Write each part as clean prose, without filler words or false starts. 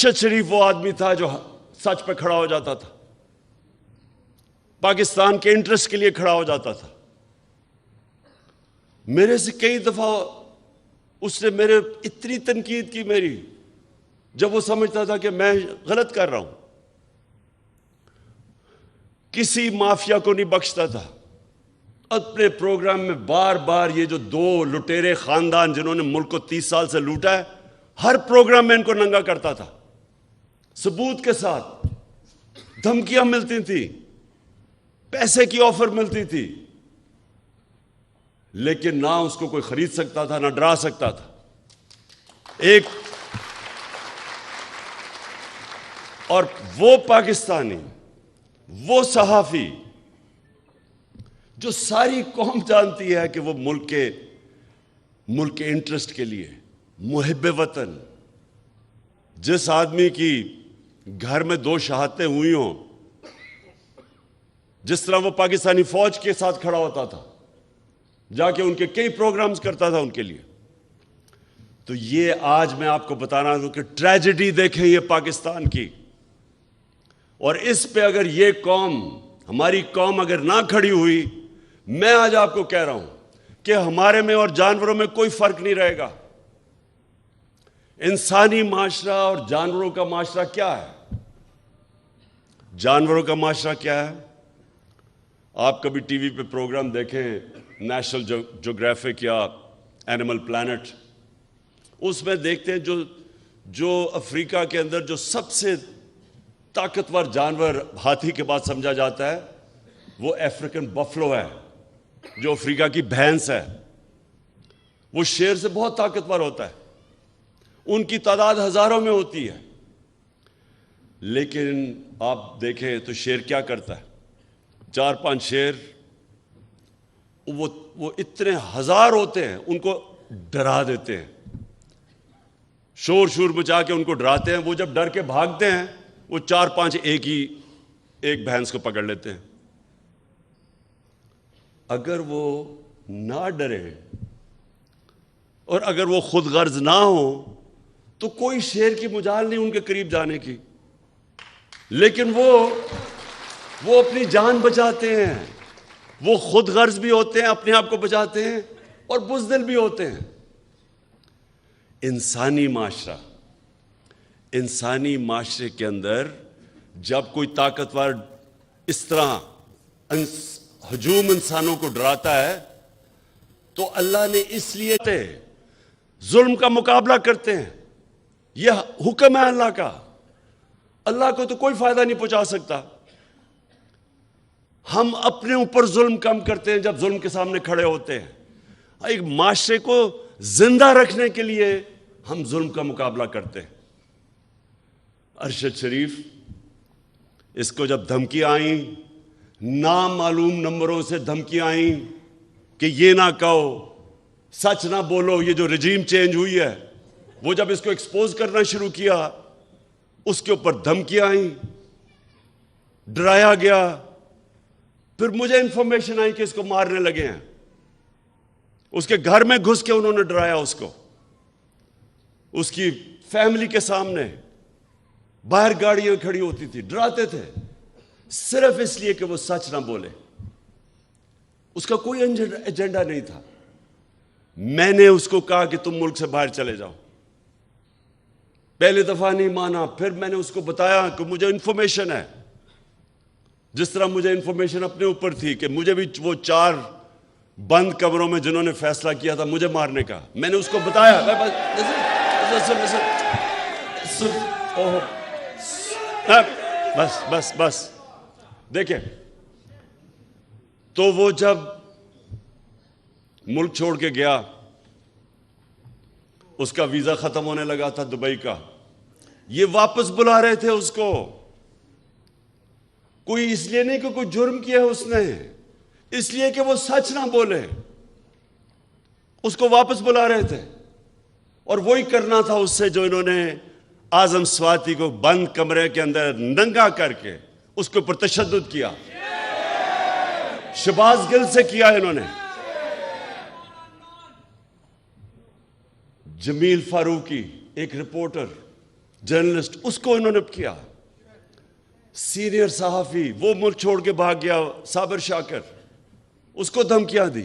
ارشد شریف وہ آدمی تھا جو سچ پہ کھڑا ہو جاتا تھا، پاکستان کے انٹرسٹ کے لیے کھڑا ہو جاتا تھا. میرے سے کئی دفعہ اس نے میرے اتنی تنقید کی میری، جب وہ سمجھتا تھا کہ میں غلط کر رہا ہوں. کسی مافیا کو نہیں بخشتا تھا. اپنے پروگرام میں بار بار یہ جو دو لٹیرے خاندان جنہوں نے ملک کو 30 سال سے لوٹا ہے، ہر پروگرام میں ان کو ننگا کرتا تھا، ثبوت کے ساتھ. دھمکیاں ملتی تھیں، پیسے کی آفر ملتی تھی، لیکن نہ اس کو کوئی خرید سکتا تھا، نہ ڈرا سکتا تھا. ایک اور وہ پاکستانی، وہ صحافی جو ساری قوم جانتی ہے کہ وہ ملک کے انٹرسٹ کے لیے محب وطن، جس آدمی کی گھر میں 2 شہادتیں ہوئی ہوں، جس طرح وہ پاکستانی فوج کے ساتھ کھڑا ہوتا تھا، جا کے ان کے کئی پروگرامز کرتا تھا ان کے لیے. تو یہ آج میں آپ کو بتا رہا ہوں کہ ٹریجڈی دیکھیں یہ پاکستان کی. اور اس پہ اگر یہ قوم، ہماری قوم اگر نہ کھڑی ہوئی، میں آج آپ کو کہہ رہا ہوں کہ ہمارے میں اور جانوروں میں کوئی فرق نہیں رہے گا. انسانی معاشرہ اور جانوروں کا معاشرہ کیا ہے؟ جانوروں کا معاشرہ کیا ہے؟ آپ کبھی ٹی وی پہ پروگرام دیکھیں، نیشنل جیوگرافک یا اینیمل پلانٹ، اس میں دیکھتے ہیں جو افریقہ کے اندر جو سب سے طاقتور جانور ہاتھی کے بعد سمجھا جاتا ہے، وہ افریقن بفلو ہے، جو افریقہ کی بھینس ہے. وہ شیر سے بہت طاقتور ہوتا ہے، ان کی تعداد ہزاروں میں ہوتی ہے. لیکن آپ دیکھیں تو شیر کیا کرتا ہے؟ 4-5 شیر، وہ اتنے ہزار ہوتے ہیں، ان کو ڈرا دیتے ہیں، شور مچا کے ان کو ڈراتے ہیں. وہ جب ڈر کے بھاگتے ہیں، وہ 4-5 ایک بھینس کو پکڑ لیتے ہیں. اگر وہ نہ ڈرے اور اگر وہ خود غرض نہ ہو تو کوئی شیر کی مجال نہیں ان کے قریب جانے کی. لیکن وہ اپنی جان بچاتے ہیں، وہ خود غرض بھی ہوتے ہیں، اپنے آپ کو بچاتے ہیں، اور بزدل بھی ہوتے ہیں. انسانی معاشرے کے اندر جب کوئی طاقتور اس طرح ہجوم انسانوں کو ڈراتا ہے تو اللہ نے اس لیے ظلم کا مقابلہ کرتے ہیں. یہ حکم ہے اللہ کا. اللہ کو تو کوئی فائدہ نہیں پہنچا سکتا. ہم اپنے اوپر ظلم کم کرتے ہیں جب ظلم کے سامنے کھڑے ہوتے ہیں. ایک معاشرے کو زندہ رکھنے کے لیے ہم ظلم کا مقابلہ کرتے ہیں. ارشد شریف، اس کو جب دھمکی آئیں، نامعلوم نمبروں سے دھمکی آئیں کہ یہ نہ کہو، سچ نہ بولو، یہ جو رجیم چینج ہوئی ہے، وہ جب اس کو ایکسپوز کرنا شروع کیا، اس کے اوپر دھمکیاں آئیں، ڈرایا گیا. پھر مجھے انفارمیشن آئی کہ اس کو مارنے لگے ہیں. اس کے گھر میں گھس کے انہوں نے ڈرایا اس کو، اس کی فیملی کے سامنے. باہر گاڑیاں کھڑی ہوتی تھی، ڈراتے تھے، صرف اس لیے کہ وہ سچ نہ بولے. اس کا کوئی ایجنڈا نہیں تھا. میں نے اس کو کہا کہ تم ملک سے باہر چلے جاؤ. پہلے دفعہ نہیں مانا. پھر میں نے اس کو بتایا کہ مجھے انفارمیشن ہے، جس طرح مجھے انفارمیشن اپنے اوپر تھی کہ مجھے بھی وہ 4 بند کمروں میں جنہوں نے فیصلہ کیا تھا مجھے مارنے کا، میں نے اس کو بتایا. بس دیکھیں، تو وہ جب ملک چھوڑ کے گیا، اس کا ویزا ختم ہونے لگا تھا دبئی کا. یہ واپس بلا رہے تھے اس کو. کوئی اس لیے نہیں کہ کوئی جرم کیا ہے اس نے، اس لیے کہ وہ سچ نہ بولے. اس کو واپس بلا رہے تھے. اور وہی کرنا تھا اس سے جو انہوں نے اعظم سواتی کو بند کمرے کے اندر ننگا کر کے اس کے اوپر تشدد کیا. شہباز گل سے کیا انہوں نے. جمیل فاروقی ایک رپورٹر جرنلسٹ، اس کو انہوں نے کیا. سینئر صحافی وہ ملک چھوڑ کے بھاگ گیا، صابر شاکر، اس کو دھمکیاں دی.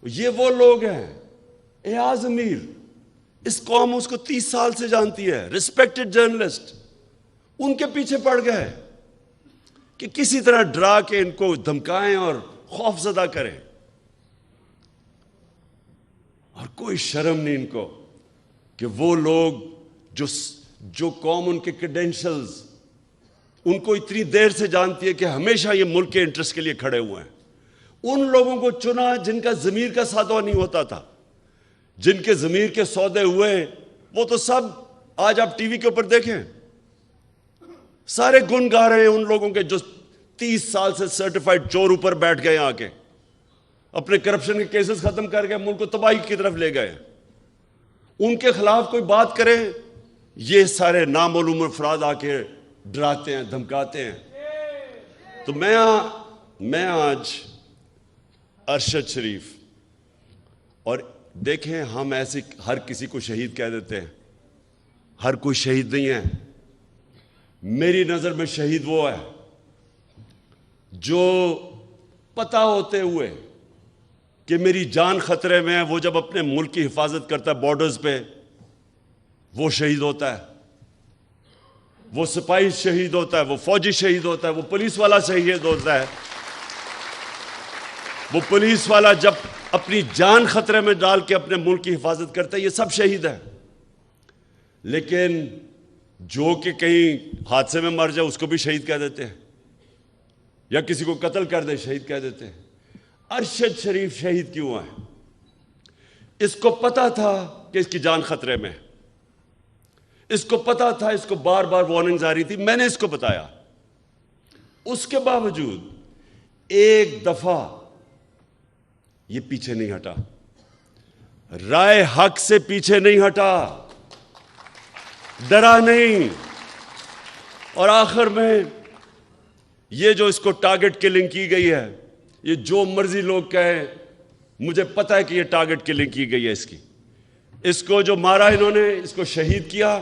یہ وہ لوگ ہیں. ایاز امیر، اس قوم اس کو 30 سال سے جانتی ہے، ریسپیکٹڈ جرنلسٹ، ان کے پیچھے پڑ گئے کہ کسی طرح ڈرا کے ان کو دھمکائیں اور خوف زدہ کریں. اور کوئی شرم نہیں ان کو کہ وہ لوگ جو قوم ان کے کریڈینشلز ان کو اتنی دیر سے جانتی ہے کہ ہمیشہ یہ ملک کے انٹرسٹ کے لیے کھڑے ہوئے ہیں، ان لوگوں کو چنا جن کا ضمیر کا سودا نہیں ہوتا تھا. جن کے ضمیر کے سودے ہوئے وہ تو سب آج آپ ٹی وی کے اوپر دیکھیں، سارے گن گا رہے ہیں ان لوگوں کے جو 30 سال سے سرٹیفائڈ چور اوپر بیٹھ گئے آ کے، اپنے کرپشن کے کیسز ختم کر کے ملک کو تباہی کی طرف لے گئے. ان کے خلاف کوئی بات کرے، یہ سارے نامعلوم افراد آ کے ڈراتے ہیں، دھمکاتے ہیں. تو میں آج ارشد شریف، اور دیکھیں ہم ایسے ہر کسی کو شہید کہہ دیتے ہیں، ہر کوئی شہید نہیں ہے. میری نظر میں شہید وہ ہے جو پتہ ہوتے ہوئے کہ میری جان خطرے میں ہے، وہ جب اپنے ملک کی حفاظت کرتا ہے بارڈرز پہ، وہ شہید ہوتا ہے. وہ سپاہی شہید ہوتا ہے، وہ فوجی شہید ہوتا ہے، وہ پولیس والا شہید ہوتا ہے. وہ پولیس والا جب اپنی جان خطرے میں ڈال کے اپنے ملک کی حفاظت کرتا ہے، یہ سب شہید ہیں. لیکن جو کہ کہیں حادثے میں مر جائے اس کو بھی شہید کہہ دیتے ہیں، یا کسی کو قتل کر دے شہید کہہ دیتے ہیں. ارشد شریف شہید کیوں ہے؟ اس کو پتا تھا کہ اس کی جان خطرے میں، اس کو پتا تھا، اس کو بار بار وارننگز آ رہی تھی، میں نے اس کو بتایا. اس کے باوجود ایک دفعہ یہ پیچھے نہیں ہٹا، رائے حق سے پیچھے نہیں ہٹا، ڈرا نہیں. اور آخر میں یہ جو اس کو ٹارگٹ کلنگ کی گئی ہے، یہ جو مرضی لوگ کہیں، مجھے پتا ہے کہ یہ ٹارگٹ کلنگ کی گئی ہے. اس کو جو مارا انہوں نے، اس کو شہید کیا.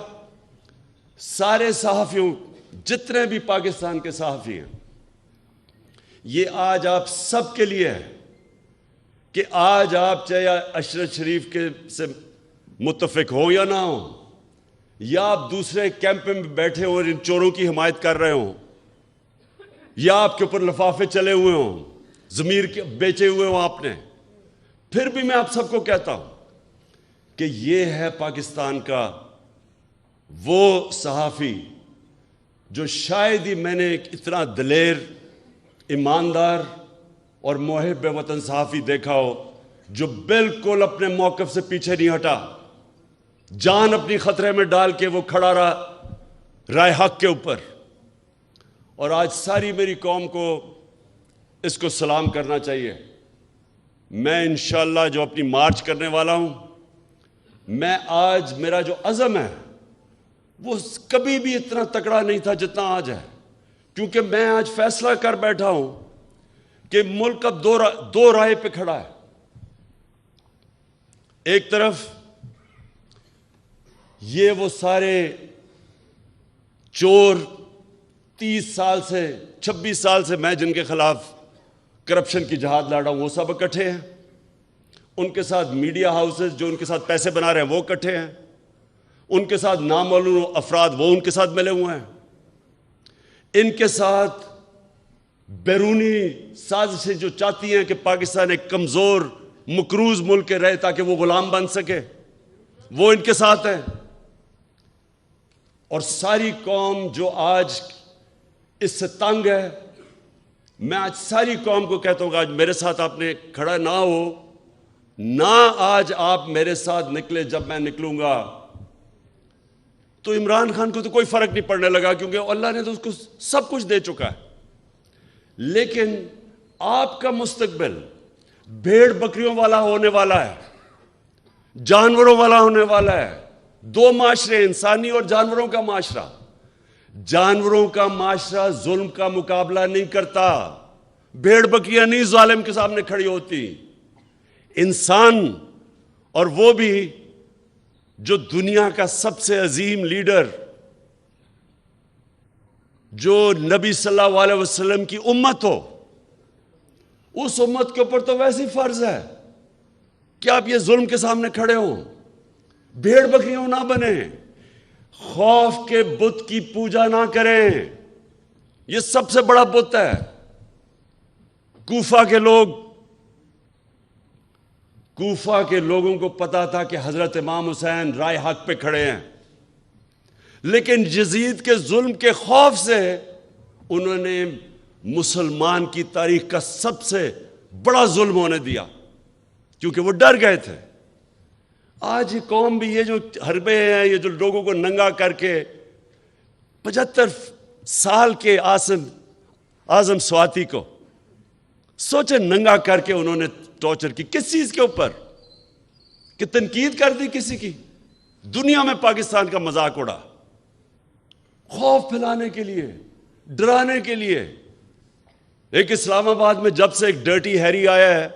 سارے صحافیوں، جتنے بھی پاکستان کے صحافی ہیں، یہ آج آپ سب کے لیے ہے کہ آج آپ چاہے ارشد شریف کے سے متفق ہوں یا نہ ہوں، یا آپ دوسرے کیمپ میں بیٹھے ہوں اور ان چوروں کی حمایت کر رہے ہوں، یا آپ کے اوپر لفافے چلے ہوئے ہوں، ضمیر کے بیچے ہوئے ہوں آپ نے، پھر بھی میں آپ سب کو کہتا ہوں کہ یہ ہے پاکستان کا وہ صحافی جو شاید ہی میں نے اتنا دلیر، ایماندار اور محب وطن صحافی دیکھا ہو جو بالکل اپنے موقف سے پیچھے نہیں ہٹا، جان اپنی خطرے میں ڈال کے وہ کھڑا رہا رائے حق کے اوپر. اور آج ساری میری قوم کو اس کو سلام کرنا چاہیے. میں انشاءاللہ جو اپنی مارچ کرنے والا ہوں، میں آج میرا جو عزم ہے وہ کبھی بھی اتنا تکڑا نہیں تھا جتنا آج ہے، کیونکہ میں آج فیصلہ کر بیٹھا ہوں کہ ملک اب دو رائے پہ کھڑا ہے. ایک طرف یہ وہ سارے چور 30 سال سے 26 سال سے میں جن کے خلاف کرپشن کی جہاد لڑا ہوں، وہ سب اکٹھے ہیں. ان کے ساتھ میڈیا ہاؤسز جو ان کے ساتھ پیسے بنا رہے ہیں وہ اکٹھے ہیں. ان کے ساتھ نامعلوم افراد وہ ان کے ساتھ ملے ہوئے ہیں. ان کے ساتھ بیرونی سازشیں جو چاہتی ہیں کہ پاکستان ایک کمزور مقروض ملک رہے تاکہ وہ غلام بن سکے، وہ ان کے ساتھ ہیں. اور ساری قوم جو آج اس سے تنگ ہے، میں آج ساری قوم کو کہتا ہوں کہ آج میرے ساتھ آپ نے کھڑا نہ ہو، نہ آج آپ میرے ساتھ نکلے. جب میں نکلوں گا تو عمران خان کو تو کوئی فرق نہیں پڑنے لگا، کیونکہ اللہ نے تو اس کو سب کچھ دے چکا ہے. لیکن آپ کا مستقبل بھیڑ بکریوں والا ہونے والا ہے، جانوروں والا ہونے والا ہے. دو معاشرے، انسانی اور جانوروں کا معاشرہ. جانوروں کا معاشرہ ظلم کا مقابلہ نہیں کرتا، بھیڑ بکریاں نہیں ظالم کے سامنے کھڑی ہوتی. انسان، اور وہ بھی جو دنیا کا سب سے عظیم لیڈر، جو نبی صلی اللہ علیہ وسلم کی امت ہو، اس امت کے اوپر تو ویسے ہی فرض ہے کہ آپ یہ ظلم کے سامنے کھڑے ہوں، بھیڑ بکریوں نہ بنیں، خوف کے بت کی پوجا نہ کریں۔ یہ سب سے بڑا بت ہے۔ کوفہ کے لوگوں کو پتا تھا کہ حضرت امام حسین رائے حق پہ کھڑے ہیں، لیکن یزید کے ظلم کے خوف سے انہوں نے مسلمان کی تاریخ کا سب سے بڑا ظلم ہونے دیا، کیونکہ وہ ڈر گئے تھے۔ آج یہ قوم بھی، یہ جو حربے ہیں، یہ جو لوگوں کو ننگا کر کے 75 سال کے اعظم سواتی کو سوچے ننگا کر کے انہوں نے ٹارچر کی، کس چیز کے اوپر؟ کہ تنقید کر دی کسی کی، دنیا میں پاکستان کا مذاق اڑا، خوف پھیلانے کے لیے، ڈرانے کے لیے۔ ایک اسلام آباد میں جب سے ایک ڈرٹی ہیری آیا ہے،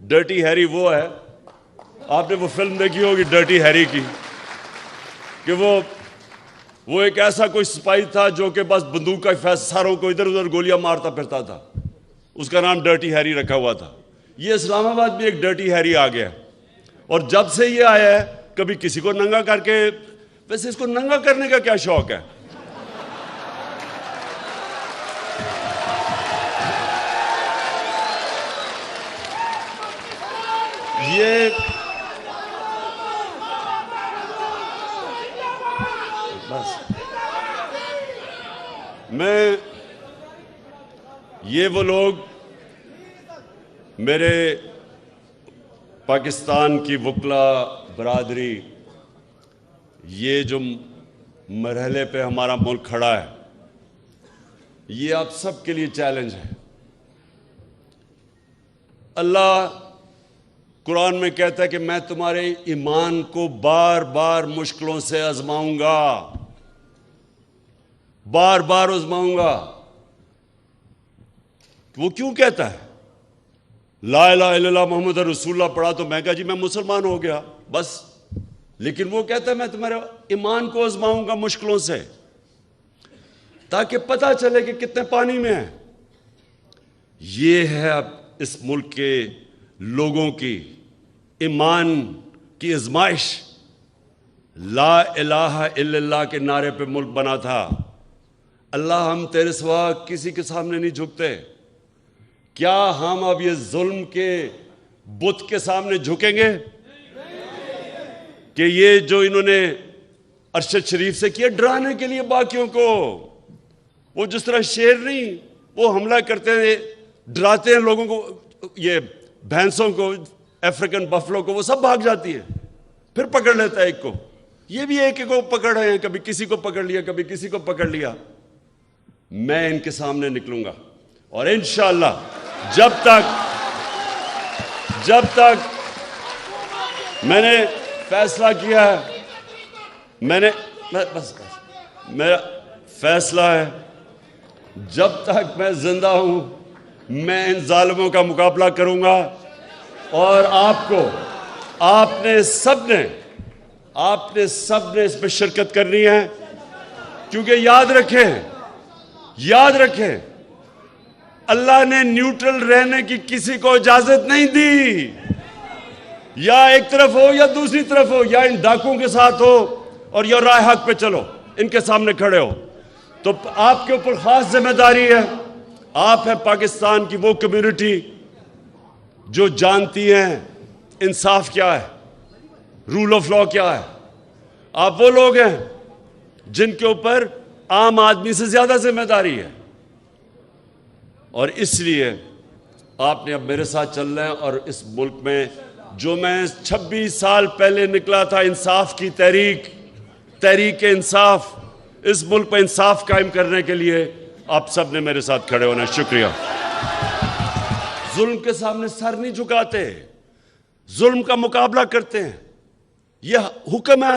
ڈرٹی ہیری وہ ہے، آپ نے وہ فلم دیکھی ہوگی ڈرٹی ہیری کی، کہ وہ ایک ایسا کوئی سپاہی تھا جو کہ بس بندوق کا ساروں کو ادھر ادھر گولیاں مارتا پھرتا تھا، اس کا نام ڈرٹی ہیری رکھا ہوا تھا۔ یہ اسلام آباد میں ایک ڈرٹی ہیری آ گیا، اور جب سے یہ آیا ہے کبھی کسی کو ننگا کر کے، ویسے اس کو ننگا کرنے کا کیا شوق ہے؟ یہ وہ لوگ، میرے پاکستان کی وکلا برادری، یہ جو مرحلے پہ ہمارا ملک کھڑا ہے، یہ آپ سب کے لیے چیلنج ہے۔ اللہ قرآن میں کہتا ہے کہ میں تمہارے ایمان کو بار بار مشکلوں سے آزماؤں گا، بار بار آزماؤں گا۔ وہ کیوں کہتا ہے؟ لا الہ الا اللہ محمد رسول اللہ پڑھا تو میں کہا جی میں مسلمان ہو گیا بس، لیکن وہ کہتا ہے میں تمہارے ایمان کو آزماؤں گا مشکلوں سے، تاکہ پتہ چلے کہ کتنے پانی میں ہیں۔ یہ ہے اب اس ملک کے لوگوں کی ایمان کی آزمائش۔ لا الہ الا اللہ کے نعرے پہ ملک بنا تھا۔ اللہ ہم تیرے سوا کسی کے سامنے نہیں جھکتے، کیا ہم اب یہ ظلم کے بت کے سامنے جھکیں گے؟ کہ یہ جو انہوں نے ارشد شریف سے کیا ڈرانے کے لیے باقیوں کو، وہ جس طرح شیر نہیں، وہ حملہ کرتے ہیں، ڈراتے ہیں لوگوں کو، یہ بھینسوں کو، افریکن بفلو کو، وہ سب بھاگ جاتی ہیں، پھر پکڑ لیتا ہے ایک کو۔ یہ بھی ایک کو پکڑ رہے ہیں، کبھی کسی کو پکڑ لیا، کبھی کسی کو پکڑ لیا۔ میں ان کے سامنے نکلوں گا، اور انشاءاللہ جب تک میں نے فیصلہ کیا ہے، میرا فیصلہ ہے، جب تک میں زندہ ہوں میں ان ظالموں کا مقابلہ کروں گا، اور آپ نے سب نے اس میں شرکت کرنی ہے، کیونکہ یاد رکھیں اللہ نے نیوٹرل رہنے کی کسی کو اجازت نہیں دی، یا ایک طرف ہو یا دوسری طرف ہو، یا ان ڈاکوں کے ساتھ ہو اور یا رائے حق پہ چلو، ان کے سامنے کھڑے ہو۔ تو آپ کے اوپر خاص ذمہ داری ہے، آپ ہیں پاکستان کی وہ کمیونٹی جو جانتی ہیں انصاف کیا ہے، رول آف لا کیا ہے۔ آپ وہ لوگ ہیں جن کے اوپر عام آدمی سے زیادہ ذمہ داری ہے، اور اس لیے آپ نے اب میرے ساتھ چلنا ہے، اور اس ملک میں جو میں 26 سال پہلے نکلا تھا انصاف کی تحریک انصاف، اس ملک پہ انصاف قائم کرنے کے لیے آپ سب نے میرے ساتھ کھڑے ہونا۔ شکریہ۔ ظلم کے سامنے سر نہیں جھکاتے، ظلم کا مقابلہ کرتے ہیں، یہ حکم ہے۔